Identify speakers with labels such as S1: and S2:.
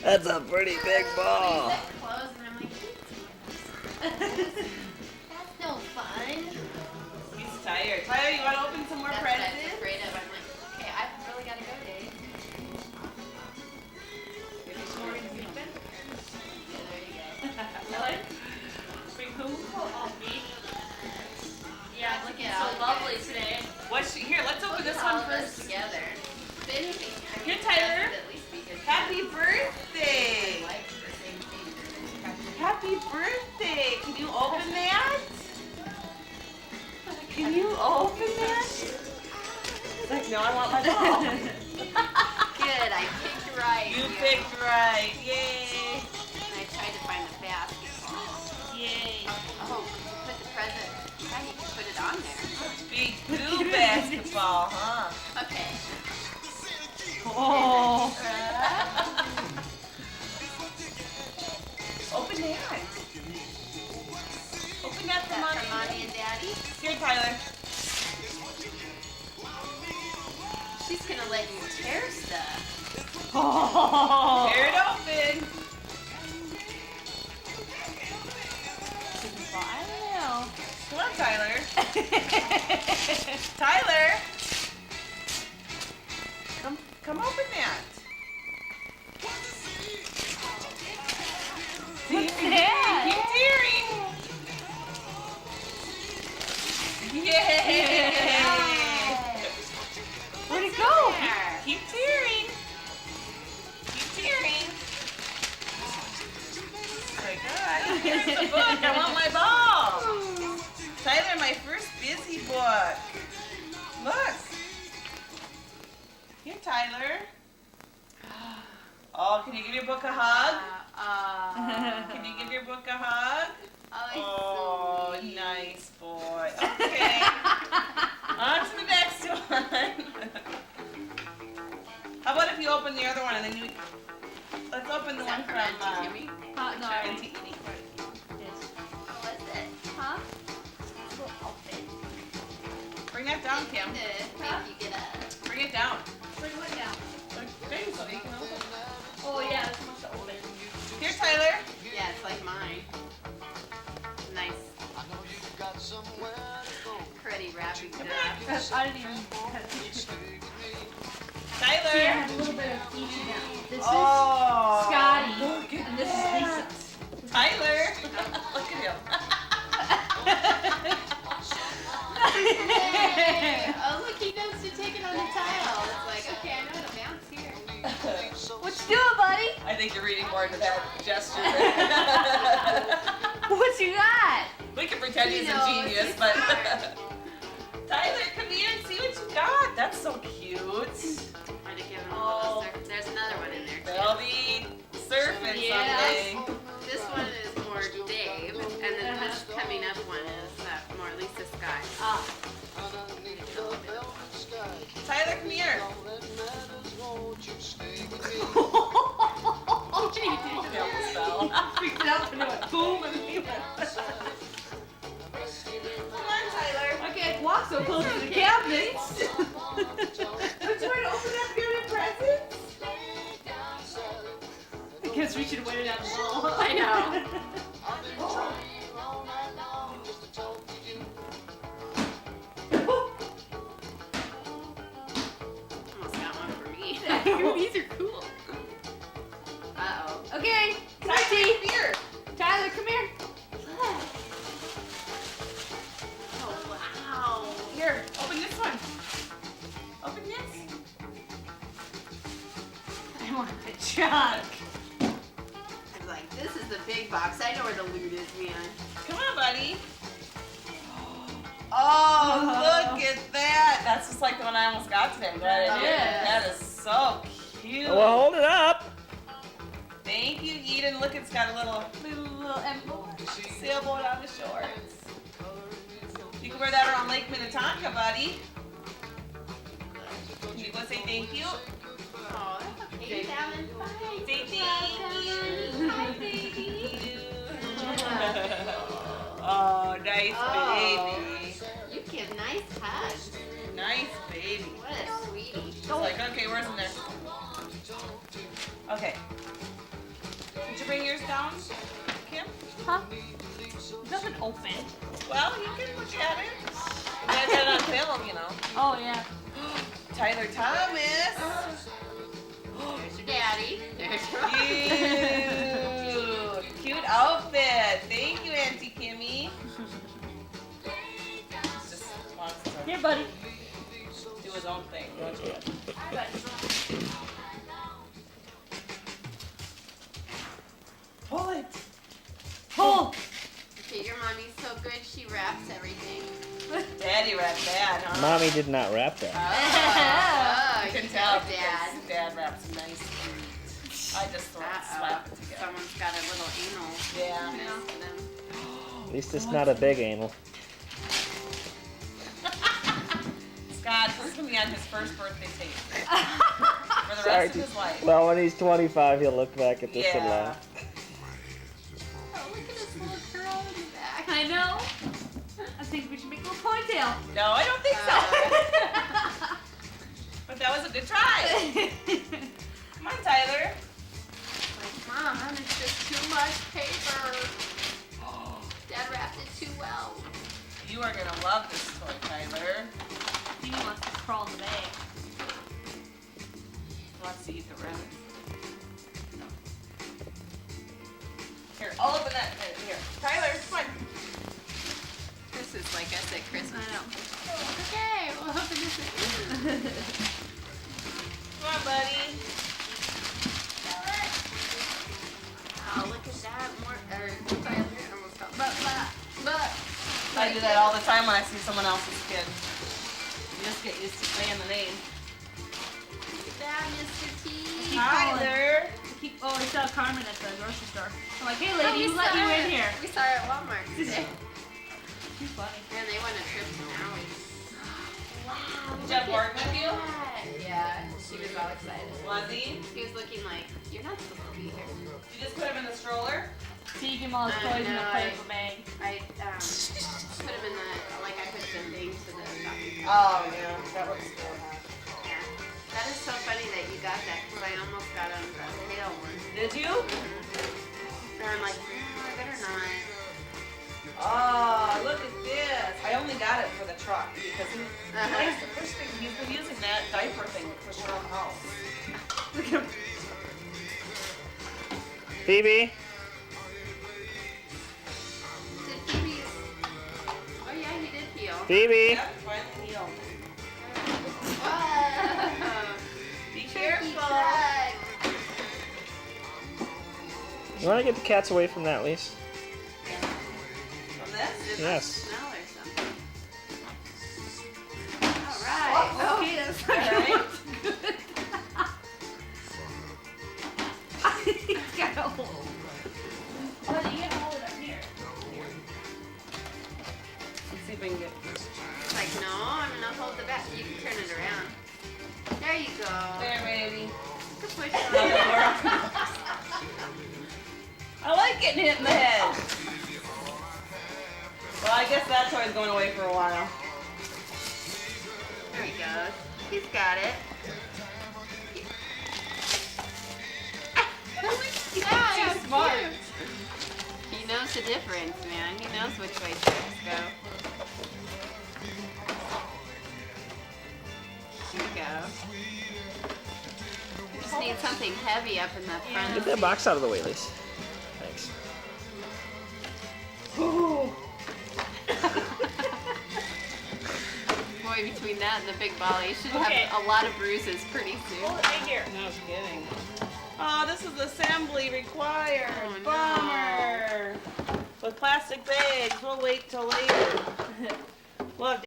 S1: That's a pretty big ball.
S2: Clothes and I'm like, that's no fun.
S3: He's tired. Tyler, you want to open some more
S2: That's what I was
S3: presents?
S2: afraid of. I'm like, okay, I've really got to go, Dave.
S3: Maybe she's already sleeping.
S2: Yeah, there you go.
S3: Really? Big who? Oh, me.
S2: Yeah, look at
S4: So
S2: all you
S4: lovely
S2: guys.
S4: today.
S3: Here, let's open
S2: Look
S3: this
S2: at all
S3: one
S2: of us
S3: first.
S2: together. If anything, I mean,
S3: Here,
S2: you
S3: Tyler.
S2: guys would at least be good
S3: Happy
S2: friends.
S3: birthday!
S2: Like the same thing.
S3: Happy birthday! Can you open that? Can you open that? It's like, no, I want my ball.
S2: Good, I picked right.
S3: You
S2: here.
S3: picked right. Yay!
S2: And I tried to find the basketball.
S3: Yay!
S2: Oh, you put the present. Yeah, you can put it on there.
S3: Big blue basketball, huh?
S2: Okay.
S4: Oh.
S3: Open that. Open that for
S2: That
S3: mommy.
S2: for mommy and daddy.
S3: Here, Tyler.
S2: She's gonna let you tear stuff.
S4: Oh.
S3: Tear it open.
S4: I don't know.
S3: Come on, Tyler. Tyler. Come open that.
S4: What's that?
S3: Keep tearing. Yay!
S4: Where'd it go?
S2: There.
S3: Keep tearing. Keep tearing. Very good. Here's the book. I want my ball. Tyler, my first busy book. Look. Here, Tyler. Oh, can you give your book a hug? Can you give your book a hug?
S2: Oh,
S3: Oh,
S2: sweet.
S3: nice boy. Okay. On to the next one. How about if you open the other one and then you... Let's open the one
S2: Is that
S3: from
S2: for Auntie Kimmy?
S4: No,
S3: Auntie Edie.
S2: What is it?
S4: Huh?
S3: Bring that down, Kim.
S2: To make you get a...
S3: Bring it down.
S4: Bring one down.
S3: Bring so you can open.
S4: Oh yeah, this one's open.
S3: Here, Tyler.
S2: Yeah, it's like mine. Nice. Pretty wrapping stuff.
S4: I didn't even.
S3: Tyler.
S4: See, I have a little bit of each now. This
S3: Oh.
S4: is Scotty,
S3: Look at
S4: and this
S3: that.
S4: is Lisa.
S3: Tyler. Look at him.
S2: Oh, look, he knows to take it on the tile. It's like, okay, I know how to bounce here.
S4: What you doing, buddy?
S3: I think you're reading more into that gesture.
S4: What you got?
S3: We can pretend he's a
S2: knows,
S3: genius,
S2: he's
S3: but
S2: smart.
S3: Tyler, come here and see what you got. That's so cute.
S2: Try to give him a
S3: Oh.
S2: little surf. There's another one in there, too.
S3: They'll be surfing
S2: Yeah.
S3: someday.
S2: This one is more Dave, and then this coming up one is more Lisa Scott.
S4: Ah.
S3: Tyler, come here. He almost fell.
S4: Freaked out and it went boom and he went.
S3: Come on, Tyler.
S4: I can't walk so close to the cabinets.
S3: Don't you want to open up your presents?
S4: I guess we should have waited out the wall.
S2: I know. Almost got one for me. These are cool. Uh-oh.
S4: Okay, come
S3: Tyler,
S4: here, T.
S3: come here.
S4: Tyler, come here.
S2: Oh, wow.
S3: Here, open this one. Open this.
S4: I want the truck.
S2: I was like, this is the big box. I know where the loot is, man.
S3: Come on, buddy. Oh, look at that. That's just like the one I almost got today. I'm glad I did.
S2: Yes.
S3: That is so cute.
S1: Well, hold it up.
S3: Thank you, Eden. Look, it's got a little
S4: Envelope.
S3: sailboat on the shorts. You can wear that around Lake Minnetonka, buddy. Can you go say thank you?
S2: Oh, that's okay. He's having fun.
S3: Say thank you.
S2: Hi, baby.
S3: Oh, nice
S2: Oh.
S3: baby.
S2: You give nice hugs.
S3: Nice baby.
S2: What a sweetie.
S3: It's like, okay, where's the next one? Okay. bring yours down, Kim?
S4: Huh? Nothing open.
S3: Well, you can look at it. You gotta get it on film, you know.
S4: Oh, yeah.
S3: Tyler Thomas.
S2: There's your daddy. There's your
S3: Cute. Cute outfit. Thank you, Auntie Kimmy. Just wants to
S4: Here, buddy.
S3: do his own thing. Don't you? Pull it.
S4: Pull!
S2: Okay, your mommy's so good, she wraps everything.
S3: Daddy wrapped that, huh?
S1: Mommy did not wrap that.
S2: Oh,
S3: You can
S2: you
S3: tell
S2: know, Dad.
S3: because Dad wraps nice and neat. I just throw it, slap it together.
S2: Someone's got a little anal.
S3: Yeah.
S2: mess to them.
S1: At least it's not a big anal.
S3: Scott, this is gonna be on his first birthday tape. For the
S1: Sorry,
S3: rest of his life.
S1: Well, when he's 25, he'll look back at this and
S3: Yeah.
S1: laugh.
S2: Oh, look at this little curl in the back.
S4: I know. I think we should make a little ponytail.
S3: No, I don't think so. But that was a good try. Come on, Tyler.
S2: Like, Mom, it's just too much paper. Dad wrapped it too well.
S3: You are gonna love this toy, Tyler.
S4: He wants to crawl in the bag.
S3: He wants to eat the rim. Here, I'll open that. Here, Tyler, come on.
S2: This is like us at Christmas.
S4: I know.
S2: Okay, we'll open this again.
S3: Come on, buddy.
S2: Oh, look at that. More, Tyler almost fell. But.
S3: I do that all the time when I see someone else's kid. You just get used to saying the name.
S2: Look at that, Mr. T.
S3: Tyler.
S4: Oh, we saw Carmen at the grocery store. I'm like, hey,
S2: Oh,
S4: lady,
S2: we
S4: who let
S2: saw
S4: you
S2: her-
S4: in here?
S2: We saw her at Walmart today.
S4: She's funny.
S2: And they went a trip to Maui. Wow.
S3: Did you have Morgan with you?
S2: Yeah, she was all excited.
S3: Was he?
S2: He was looking like, you're not supposed to be here.
S3: You just put him in the stroller?
S4: So you give him all his toys in a
S2: No,
S4: paper bag.
S2: I put him in the, like I put the thing to the shopping cart.
S3: Oh, yeah. That looks good.
S2: Yeah. That is so funny that you got that because I almost got him the tail one.
S3: Did you?
S2: So I'm like, no, I better not.
S3: Oh, look at this. I only got it for the truck because he,
S2: Uh-huh.
S3: likes the fish thing. He's been using that diaper thing to push around the house.
S4: Look at him.
S1: Phoebe,
S2: Did Phoebe? Oh yeah, he did peel.
S1: Phoebe.
S3: Yep, finally healed.
S2: Whoa.
S3: Be
S2: Turkey
S3: careful.
S2: truck.
S1: You want to get the cats away from that, Lise?
S3: From this?
S2: It
S1: Yes.
S2: must smell or something. All right.
S4: Okay, that's
S3: All right.
S4: good. He's got a hole. Buddy, you can hold it up here.
S3: Let's see if we can get.
S2: It's like, no, I'm gonna hold the back. You can turn it around. There you go.
S3: There, baby.
S2: You can push it on.
S3: I like getting hit in the head. Well, I guess that toy's going away for a while.
S2: There he goes. He's got it. Yeah,
S3: too smart.
S2: He knows the difference, man. He knows which way tricks go. Here we go. We just need something heavy up in the front.
S1: Get that box out of the way, Lise. Thanks.
S2: Boy, between that and the big ball, he should
S3: Okay.
S2: have a lot of bruises pretty soon.
S3: Hold it right here. No kidding. Oh, this is assembly required.
S2: Oh, no.
S3: Bummer. With plastic bags. We'll wait till later. Look.